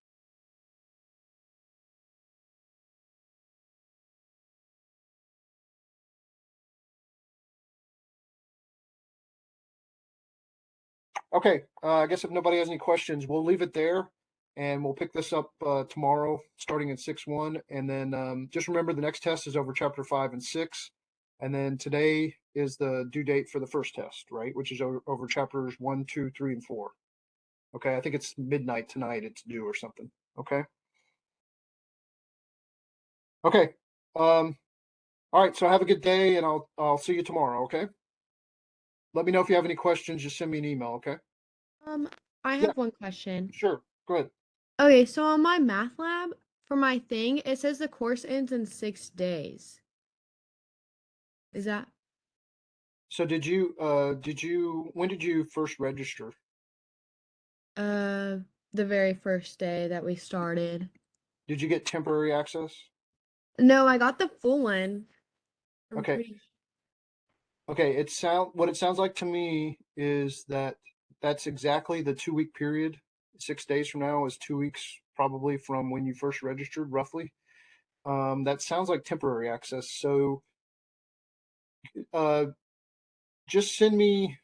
Okay, I guess if nobody has any questions, we'll leave it there, and we'll pick this up tomorrow, starting at 6.1, and then just remember the next test is over chapter 5 and 6, and then today is the due date for the first test, right? Which is over chapters 1, 2, 3, and 4. Okay, I think it's midnight tonight. It's due or something. Okay. Okay. All right. So have a good day, and I'll see you tomorrow. Okay. Let me know if you have any questions. Just send me an email. Okay. Um, I Yeah. have one question. Sure. Go ahead. Okay, so on my math lab, for my thing, it says the course ends in 6 days. Is that So when did you first register? uh the very first day that we started? Did you get temporary access? No, I got the full one. I'm Okay. pretty Okay. What it sounds like to me is that that's exactly the 2 week period. 6 days from now is 2 weeks probably from when you first registered, roughly. That sounds like temporary access. So uh, just send me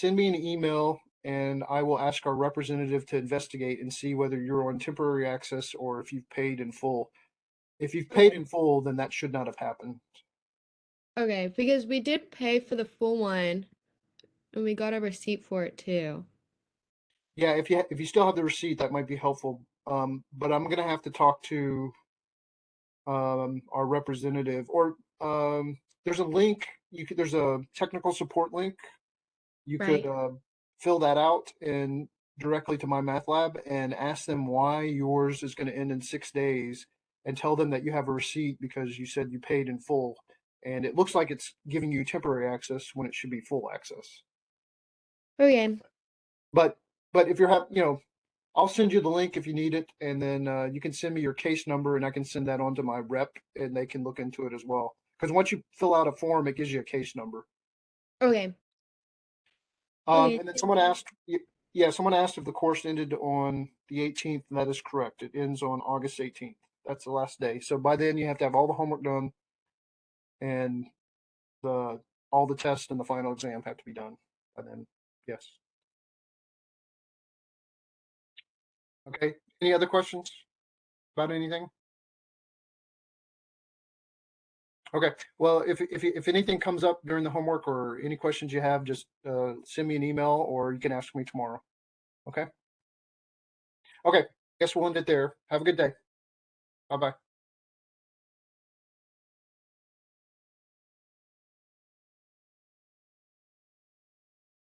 an email and I will ask our representative to investigate and see whether you're on temporary access or if you've paid in full. If you've paid Okay. in full, then that should not have happened. Okay, because we did pay for the full one and we got a receipt for it too. Yeah, if you still have the receipt, that might be helpful. But I'm gonna have to talk to our representative, or there's a link. There's a technical support link. You could Right. fill that out and directly to my math lab and ask them why yours is going to end in 6 days, and tell them that you have a receipt because you said you paid in full, and it looks like it's giving you temporary access when it should be full access. Okay. But if you're I'll send you the link if you need it, and then you can send me your case number, and I can send that on to my rep, and they can look into it as well. Because once you fill out a form, it gives you a case number. Okay. Okay, And then thank you. yeah, someone asked if the course ended on the 18th, and that is correct. It ends on August 18th. That's the last day. So by then, you have to have all the homework done, and the all the tests and the final exam have to be done. And then, yes. Okay. Any other questions about anything? Okay. Well, if anything comes up during the homework or any questions you have, just send me an email or you can ask me tomorrow. Okay. Okay. Guess we'll end it there. Have a good day. Bye bye.